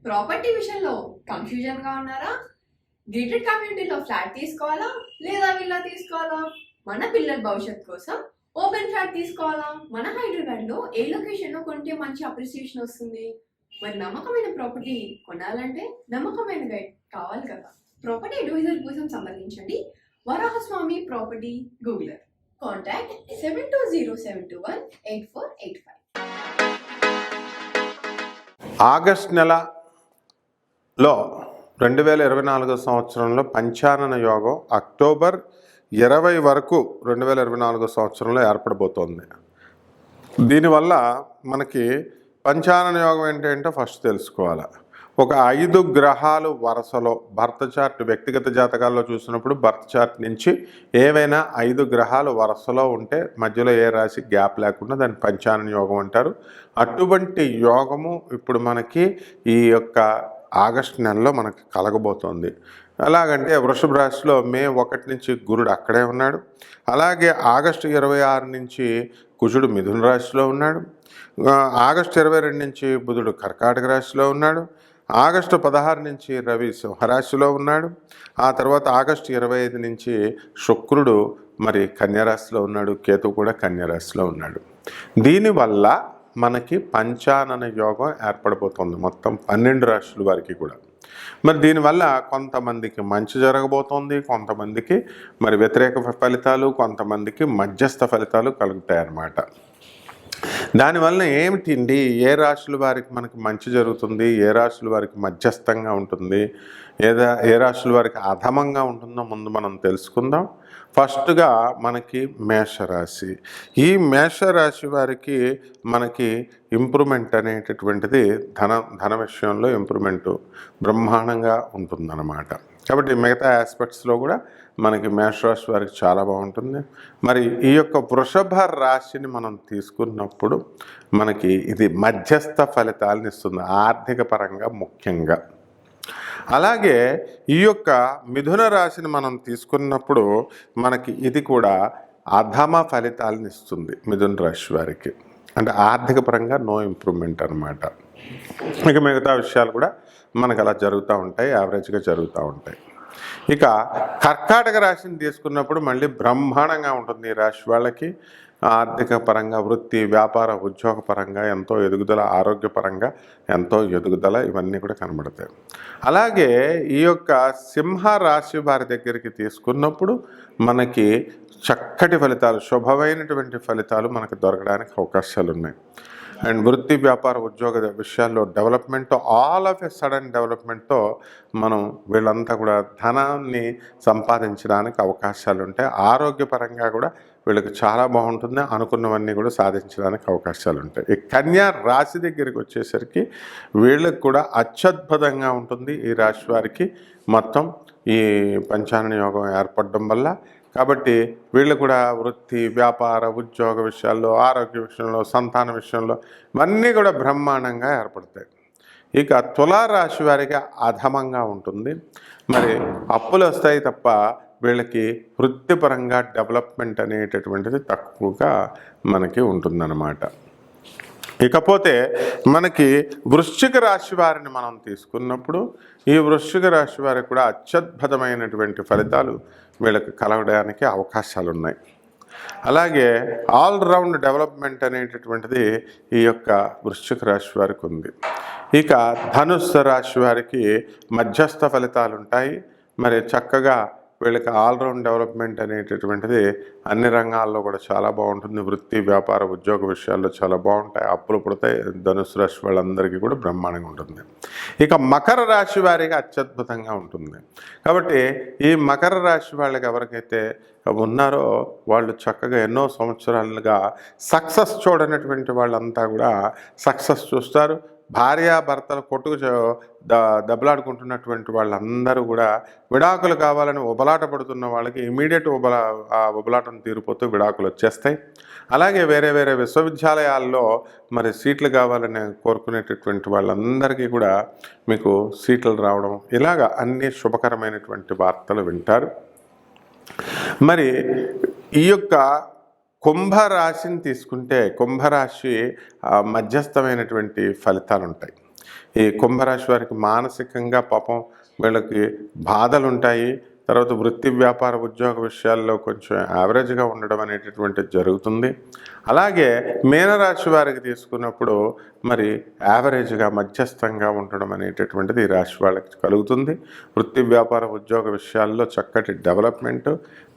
Property విషయంలో కన్ఫ్యూజన్గా ఉన్నారా? Gated కమ్యూనిటీలో ఫ్లాట్ తీసుకోవాలా లేదా విల్లా తీసుకోవాలా? మన పిల్లల భవిష్యత్ కోసం ఓపెన్ ఫ్లాట్ తీసుకోవాలా? మన హైదరాబాద్లో ఏ లొకేషన్లో కొంటే మంచి అప్రిసియేషన్ వస్తుంది? మరి నమ్మకమైన ప్రాపర్టీ కొనాలంటే నమ్మకమైన గైడ్ కావాలి కదా. ప్రాపర్టీ అడ్వైజర్ కోసం సంప్రదించండి వరాహస్వామి ప్రాపర్టీ గూగులర్. కాంటాక్ట్ 7207218485. ఆగస్ట్ నెలలో 2024 సంవత్సరంలో పంచానన యోగం అక్టోబర్ 20 వరకు 2024 సంవత్సరంలో ఏర్పడబోతోంది. దీనివల్ల మనకి పంచానన యోగం ఏంటంటే ఫస్ట్ తెలుసుకోవాలి. ఒక 5 గ్రహాలు వరుసలో బర్త్ చార్ట్ వ్యక్తిగత జాతకాల్లో చూసినప్పుడు బర్త్ చార్ట్ నుంచి ఏవైనా 5 గ్రహాలు వరుసలో ఉంటే మధ్యలో ఏ రాశి గ్యాప్ లేకుండా దాన్ని పంచానన యోగం అంటారు. అటువంటి యోగము ఇప్పుడు మనకి ఈ యొక్క ఆగస్టు నెలలో మనకి కలగబోతోంది. ఎలాగంటే వృషభ రాశిలో మే 1 నుంచి గురుడు అక్కడే ఉన్నాడు. అలాగే ఆగస్టు 26 నుంచి కుజుడు మిథున రాశిలో ఉన్నాడు. ఆగస్టు 22 నుంచి బుధుడు కర్కాటక రాశిలో ఉన్నాడు. ఆగస్టు 16 నుంచి రవి సింహరాశిలో ఉన్నాడు. ఆ తర్వాత ఆగస్టు 25 నుంచి శుక్రుడు మరి కన్యారాశిలో ఉన్నాడు. కేతు కూడా కన్యారాశిలో ఉన్నాడు. దీనివల్ల మనకి పంచానన యోగం ఏర్పడిపోతుంది మొత్తం 12 రాశుల వారికి కూడా. మరి దీనివల్ల కొంతమందికి మంచి జరగబోతోంది, కొంతమందికి మరి వ్యతిరేక ఫలితాలు, కొంతమందికి మధ్యస్థ ఫలితాలు కలుగుతాయి అన్నమాట. దానివల్ల ఏమిటండి, ఏ రాశుల వారికి మనకి మంచి జరుగుతుంది, ఏ రాశుల వారికి మధ్యస్థంగా ఉంటుంది, ఏ రాశుల వారికి అధమంగా ఉంటుందో ముందు మనం తెలుసుకుందాం. ఫస్ట్గా మనకి మేషరాశి. ఈ మేషరాశి వారికి మనకి ఇంప్రూవ్మెంట్ అనేటటువంటిది ధన విషయంలో ఇంప్రూవ్మెంట్ బ్రహ్మాండంగా ఉంటుందన్నమాట. కాబట్టి మిగతా ఆస్పెక్ట్స్లో కూడా మనకి మేషరాశి వారికి చాలా బాగుంటుంది. మరి ఈ యొక్క వృషభ రాశిని మనం తీసుకున్నప్పుడు మనకి ఇది మధ్యస్థ ఫలితాలను ఇస్తుంది ఆర్థిక పరంగా ముఖ్యంగా. అలాగే ఈ యొక్క మిథున రాశిని మనం తీసుకున్నప్పుడు మనకి ఇది కూడా అధమ ఫలితాలను ఇస్తుంది మిథున రాశి వారికి. అంటే ఆర్థిక పరంగా నో ఇంప్రూవ్మెంట్ అనమాట. ఇక మిగతా విషయాలు కూడా మనకు అలా జరుగుతూ ఉంటాయి, యావరేజ్గా జరుగుతూ ఉంటాయి. ఇక కర్కాటక రాశిని తీసుకున్నప్పుడు మళ్ళీ బ్రహ్మాండంగా ఉంటుంది ఈ రాశి వాళ్ళకి. ఆర్థిక పరంగా, వృత్తి, వ్యాపార, ఉద్యోగ పరంగా ఎంతో ఎదుగుదల, ఆరోగ్యపరంగా ఎంతో ఎదుగుదల, ఇవన్నీ కూడా కనబడతాయి. అలాగే ఈ యొక్క సింహ రాశి వారి దగ్గరికి తీసుకున్నప్పుడు మనకి చక్కటి ఫలితాలు, శుభమైనటువంటి ఫలితాలు మనకు దొరకడానికి అవకాశాలు ఉన్నాయి. అండ్ వృత్తి, వ్యాపార, ఉద్యోగ విషయాల్లో డెవలప్మెంట్తో, ఆల్ ఆఫ్ ఎ సడన్ డెవలప్మెంట్తో మనం వీళ్ళంతా కూడా ధనాన్ని సంపాదించడానికి అవకాశాలు ఉంటాయి. ఆరోగ్యపరంగా కూడా వీళ్ళకి చాలా బాగుంటుంది, అనుకున్నవన్నీ కూడా సాధించడానికి అవకాశాలు ఉంటాయి. ఈ కన్యా రాశి దగ్గరికి వచ్చేసరికి వీళ్ళకి కూడా అత్యద్భుతంగా ఉంటుంది ఈ రాశి వారికి మొత్తం ఈ పంచానన యోగం ఏర్పడడం వల్ల. కాబట్టి వీళ్ళు కూడా వృత్తి, వ్యాపార, ఉద్యోగ విషయాల్లో, ఆరోగ్య విషయంలో, సంతాన విషయంలో ఇవన్నీ కూడా బ్రహ్మాండంగా ఏర్పడతాయి. ఇక తులారాశి వారికి అధమంగా ఉంటుంది. మరి అప్పులు వస్తాయి తప్ప వీళ్ళకి వృత్తిపరంగా డెవలప్మెంట్ అనేటటువంటిది తక్కువగా మనకి ఉంటుందన్నమాట. ఇకపోతే మనకి వృశ్చిక రాశి వారిని మనం తీసుకున్నప్పుడు ఈ వృశ్చిక రాశి వారికి కూడా అత్యద్భుతమైనటువంటి ఫలితాలు వీళ్ళకి కలగడానికి అవకాశాలు ఉన్నాయి. అలాగే ఆల్రౌండ్ డెవలప్మెంట్ అనేటటువంటిది ఈ యొక్క వృశ్చిక రాశి వారికి ఉంది. ఇక ధనుస్సు రాశి వారికి మధ్యస్థ ఫలితాలు ఉంటాయి. మరి చక్కగా వీళ్ళకి ఆల్రౌండ్ డెవలప్మెంట్ అనేటటువంటిది అన్ని రంగాల్లో కూడా చాలా బాగుంటుంది. వృత్తి, వ్యాపార, ఉద్యోగ విషయాల్లో చాలా బాగుంటాయి. అప్పులు పుడతాయి. ధనుసు రాశి వాళ్ళందరికీ కూడా బ్రహ్మాండంగా ఉంటుంది. ఇక మకర రాశి వారికి అత్యద్భుతంగా ఉంటుంది. కాబట్టి ఈ మకర రాశి వాళ్ళకి ఎవరికైతే ఉన్నారో వాళ్ళు చక్కగా ఎన్నో సంవత్సరాలుగా సక్సెస్ చూడనటువంటి వాళ్ళంతా కూడా సక్సెస్ చూస్తారు. భార్యాభర్తలు కొట్టుకు దెబ్బలాడుకుంటున్నటువంటి వాళ్ళందరూ కూడా విడాకులు కావాలని ఉబలాట పడుతున్న వాళ్ళకి ఇమీడియట్ ఉబలాటం తీరిపోతూ విడాకులు వచ్చేస్తాయి. అలాగే వేరే వేరే విశ్వవిద్యాలయాల్లో మరి సీట్లు కావాలని కోరుకునేటటువంటి వాళ్ళందరికీ కూడా మీకు సీట్లు రావడం, ఇలాగా అన్ని శుభకరమైనటువంటి వార్తలు వింటారు. మరి ఈ యొక్క కుంభరాశిని తీసుకుంటే కుంభరాశి మధ్యస్థమైనటువంటి ఫలితాలు ఉంటాయి. ఈ కుంభరాశి వారికి మానసికంగా పాపం వీళ్ళకి బాధలు ఉంటాయి. తర్వాత వృత్తి వ్యాపార ఉద్యోగ విషయాల్లో కొంచెం యావరేజ్గా ఉండడం అనేటటువంటిది జరుగుతుంది. అలాగే మీనరాశి వారికి తీసుకున్నప్పుడు మరి యావరేజ్గా మధ్యస్థంగా ఉండడం అనేటటువంటిది ఈ రాశి వాళ్ళకి కలుగుతుంది. వృత్తి వ్యాపార ఉద్యోగ విషయాల్లో చక్కటి డెవలప్మెంట్,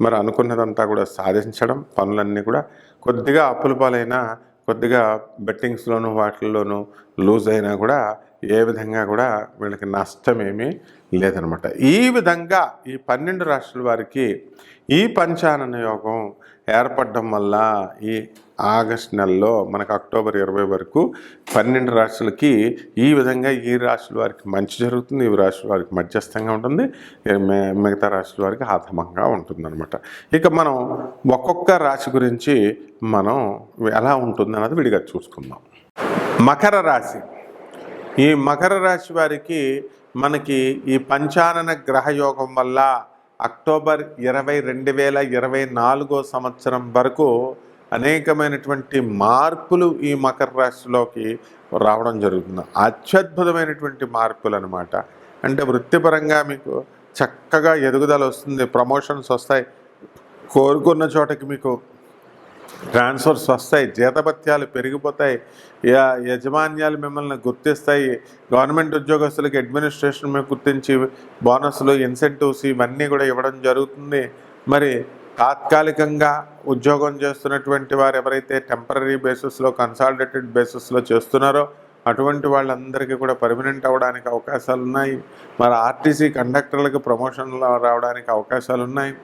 మరి అనుకున్నదంతా కూడా సాధించడం, పనులన్నీ కూడా కొద్దిగా అప్పుల పాలైనా, కొద్దిగా బెట్టింగ్స్లోను వాటిల్లోనూ లూజ్ అయినా కూడా ఏ విధంగా కూడా వీళ్ళకి నష్టమేమీ లేదనమాట. ఈ విధంగా ఈ 12 రాశుల వారికి ఈ పంచానన యోగం ఏర్పడడం వల్ల ఈ ఆగస్ట్ నెలలో మనకు అక్టోబర్ 20 వరకు 12 రాశులకి ఈ విధంగా ఈ రాశుల వారికి మంచి జరుగుతుంది, ఈ రాశుల వారికి మధ్యస్థంగా ఉంటుంది, మిగతా రాశుల వారికి హతమంగా ఉంటుందన్నమాట. ఇక మనం ఒక్కొక్క రాశి గురించి మనం ఎలా ఉంటుంది అన్నది విడిగా చూసుకుందాం. మకర రాశి. ఈ మకర రాశి వారికి మనకి ఈ పంచానన గ్రహయోగం వల్ల అక్టోబర్ 20, 2024 సంవత్సరం వరకు అనేకమైనటువంటి మార్పులు ఈ మకర రాశిలోకి రావడం జరుగుతుంది. అత్యద్భుతమైనటువంటి మార్పులు అనమాట. అంటే వృత్తిపరంగా మీకు చక్కగా ఎదుగుదల వస్తుంది, ప్రమోషన్స్ వస్తాయి, కోరుకున్న చోటకి మీకు ట్రాన్స్ఫర్స్ వస్తాయి, జీతభత్యాలు పెరిగిపోతాయి, యజమాన్యాలు మిమ్మల్ని గుర్తిస్తాయి, గవర్నమెంట్ ఉద్యోగస్తులకి అడ్మినిస్ట్రేషన్ మీద గుర్తించి బోనస్లు, ఇన్సెంటివ్స్ ఇవన్నీ కూడా ఇవ్వడం జరుగుతుంది. మరి తాత్కాలికంగా ఉద్యోగం చేస్తున్నటువంటి వారు ఎవరైతే టెంపరీ బేసిస్లో, కన్సాలిడేటెడ్ బేసిస్లో చేస్తున్నారో అటువంటి వాళ్ళందరికీ కూడా పర్మనెంట్ అవ్వడానికి అవకాశాలు ఉన్నాయి. మరి ఆర్టీసీ కండక్టర్లకు ప్రమోషన్లు రావడానికి అవకాశాలు ఉన్నాయి.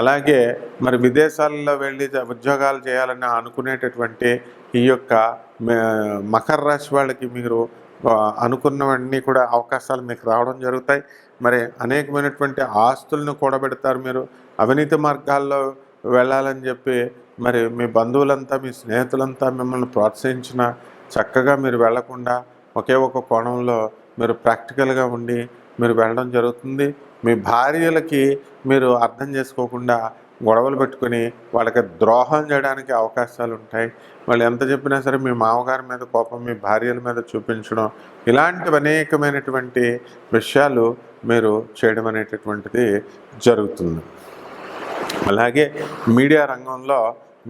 అలాగే మరి విదేశాల్లో వెళ్ళి ఉద్యోగాలు చేయాలని అనుకునేటటువంటి ఈ యొక్క మకర రాశి వాళ్ళకి మీరు అనుకున్నవన్నీ కూడా అవకాశాలు మీకు రావడం జరుగుతాయి. మరి అనేకమైనటువంటి ఆస్తులను కూడబెడతారు. మీరు అవినీతి మార్గాల్లో వెళ్ళాలని చెప్పి మరి మీ బంధువులంతా, మీ స్నేహితులంతా మిమ్మల్ని ప్రోత్సహించిన చక్కగా మీరు వెళ్లకుండా ఒకే ఒక కోణంలో మీరు ప్రాక్టికల్గా ఉండి మీరు వెళ్ళడం జరుగుతుంది. మీ భార్యలకి మీరు అర్థం చేసుకోకుండా గొడవలు పెట్టుకుని వాళ్ళకి ద్రోహం చేయడానికి అవకాశాలు ఉంటాయి. వాళ్ళు ఎంత చెప్పినా సరే మీ మామగారి మీద కోపం మీ భార్యల మీద చూపించడం, ఇలాంటివి అనేకమైనటువంటి విషయాలు మీరు చేయడం అనేటటువంటిది జరుగుతుంది. అలాగే మీడియా రంగంలో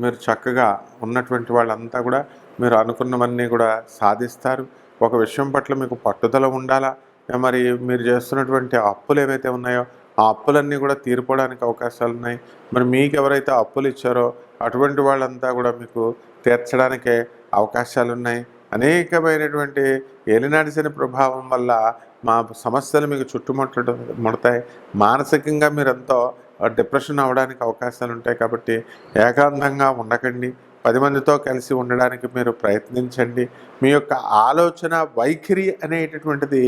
మీరు చక్కగా ఉన్నటువంటి వాళ్ళంతా కూడా మీరు అనుకున్నవన్నీ కూడా సాధిస్తారు. ఒక విషయం పట్ల మీకు పట్టుదల ఉండాలా. మరి మీరు చేస్తున్నటువంటి అప్పులు ఏవైతే ఉన్నాయో ఆ అప్పులన్నీ కూడా తీరిపోవడానికి అవకాశాలు ఉన్నాయి. మరి మీకు ఎవరైతే అప్పులు ఇచ్చారో అటువంటి వాళ్ళంతా కూడా మీకు తీర్చడానికే అవకాశాలు ఉన్నాయి. అనేకమైనటువంటి ఏలినాటి శని ప్రభావం వల్ల మా సమస్యలు మీకు చుట్టుముడతాయి. మానసికంగా మీరెంతో డిప్రెషన్ అవ్వడానికి అవకాశాలు ఉంటాయి. కాబట్టి ఏకాంతంగా ఉండకండి, 10 మందితో కలిసి ఉండడానికి మీరు ప్రయత్నించండి. మీ యొక్క ఆలోచన వైఖరి అనేటటువంటిది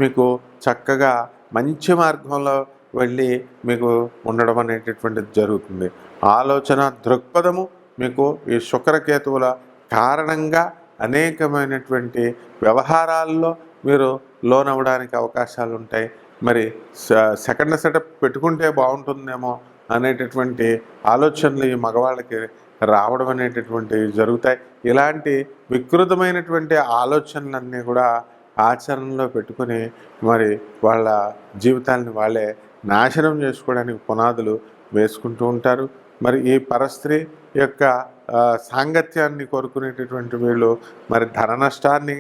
మీకు చక్కగా మంచి మార్గంలో వెళ్ళి మీకు ఉండడం అనేటటువంటిది జరుగుతుంది. ఆలోచన దృక్పథము మీకు ఈ శుక్రకేతువుల కారణంగా అనేకమైనటువంటి వ్యవహారాల్లో మీరు లోనవ్వడానికి అవకాశాలు ఉంటాయి. మరి సెకండ్ సెటప్ పెట్టుకుంటే బాగుంటుందేమో అనేటటువంటి ఆలోచనలు ఈ మగవాళ్ళకి రావడం అనేటటువంటివి జరుగుతాయి. ఇలాంటి వికృతమైనటువంటి ఆలోచనలన్నీ కూడా ఆచరణలో పెట్టుకుని మరి వాళ్ళ జీవితాలని వాళ్ళే నాశనం చేసుకోవడానికి పునాదులు వేసుకుంటూ ఉంటారు. మరి ఈ పరస్త్రీ యొక్క సాంగత్యాన్ని కోరుకునేటటువంటి వీళ్ళు మరి ధన నష్టాన్ని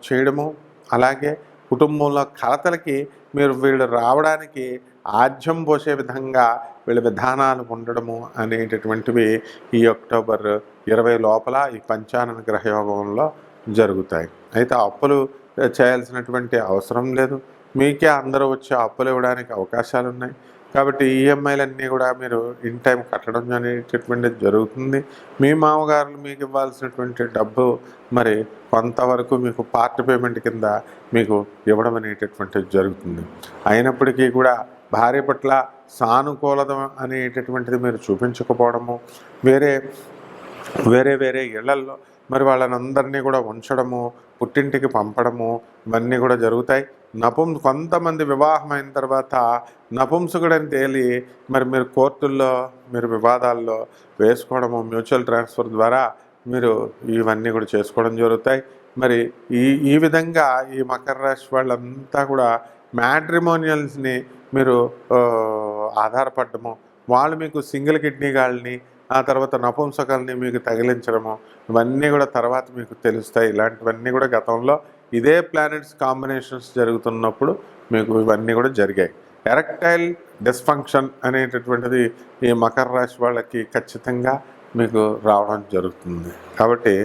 చేయడము, అలాగే కుటుంబంలో కలతలకి వీళ్ళు రావడానికి ఆజ్యం పోసే విధంగా వీళ్ళ విధానాలు ఉండడము అనేటటువంటివి ఈ అక్టోబర్ 20 లోపల ఈ పంచానన గ్రహయోగంలో జరుగుతాయి. అయితే అప్పులు చేయాల్సినటువంటి అవసరం లేదు. మీకే అందరూ వచ్చి అప్పులు ఇవ్వడానికి అవకాశాలు ఉన్నాయి. కాబట్టి ఈఎంఐలన్నీ కూడా మీరు ఇన్ టైం కట్టడం అనేటటువంటిది జరుగుతుంది. మీ మామగారులు మీకు ఇవ్వాల్సినటువంటి డబ్బు మరి కొంతవరకు మీకు పార్ట్ పేమెంట్ కింద మీకు ఇవ్వడం అనేటటువంటిది జరుగుతుంది. అయినప్పటికీ కూడా భార్య పట్ల సానుకూలత అనేటటువంటిది మీరు చూపించకపోవడము, వేరే ఇళ్లల్లో మరి వాళ్ళని అందరినీ కూడా ఉంచడము, పుట్టింటికి పంపడము ఇవన్నీ కూడా జరుగుతాయి. కొంతమంది వివాహం అయిన తర్వాత నపుంసకుడని తేలి మరి మీరు కోర్టుల్లో మీరు వివాదాల్లో వేసుకోవడము, మ్యూచువల్ ట్రాన్స్ఫర్ ద్వారా మీరు ఇవన్నీ కూడా చేసుకోవడం జరుగుతాయి. మరి ఈ విధంగా ఈ మకర రాశి వాళ్ళంతా కూడా మ్యాట్రిమోనియల్స్ని మీరు ఆధారపడము, వాళ్ళు మీకు సింగిల్ కిడ్నీ గాళ్ళని ఆ తర్వాత నపుంసకాలని మీకు తగిలించడము, ఇవన్నీ కూడా తర్వాత మీకు తెలుస్తాయి. ఇలాంటివన్నీ కూడా గతంలో ఇదే ప్లానెట్స్ కాంబినేషన్స్ జరుగుతున్నప్పుడు మీకు ఇవన్నీ కూడా జరిగాయి. ఎరెక్టైల్ డిస్ఫంక్షన్ అనేటటువంటిది ఈ మకర రాశి వాళ్ళకి ఖచ్చితంగా మీకు రావడం జరుగుతుంది. కాబట్టి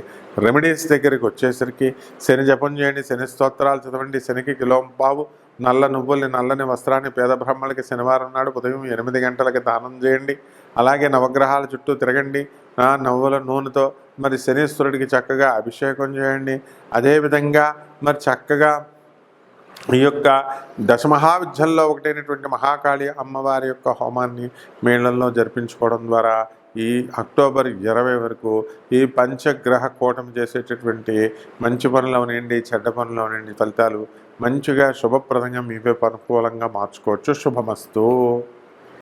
రెమెడీస్ దగ్గరికి వచ్చేసరికి శని జపం చేయండి, శని స్తోత్రాలు చదవండి, శనికి కిలోంపావు నల్ల నువ్వుల్ని నల్లని వస్త్రాన్ని పేద బ్రాహ్మణులకి శనివారం నాడు ఉదయం 8 గంటలకి దానం చేయండి. అలాగే నవగ్రహాల చుట్టూ తిరగండి, నువ్వుల నూనెతో మరి శనీశ్వరుడికి చక్కగా అభిషేకం చేయండి. అదేవిధంగా మరి చక్కగా ఈ యొక్క దశమహావిద్యల్లో ఒకటైనటువంటి మహాకాళి అమ్మవారి యొక్క హోమాన్ని మేళంలో జరిపించుకోవడం ద్వారా ఈ అక్టోబర్ 20 వరకు ఈ పంచగ్రహ కూటమి చేసేటటువంటి మంచి పనులు అవనండి, చెడ్డ పనులు అవనండి, ఫలితాలు మంచిగా శుభప్రదంగా మీవే అనుకూలంగా మార్చుకోవచ్చు. శుభమస్తు.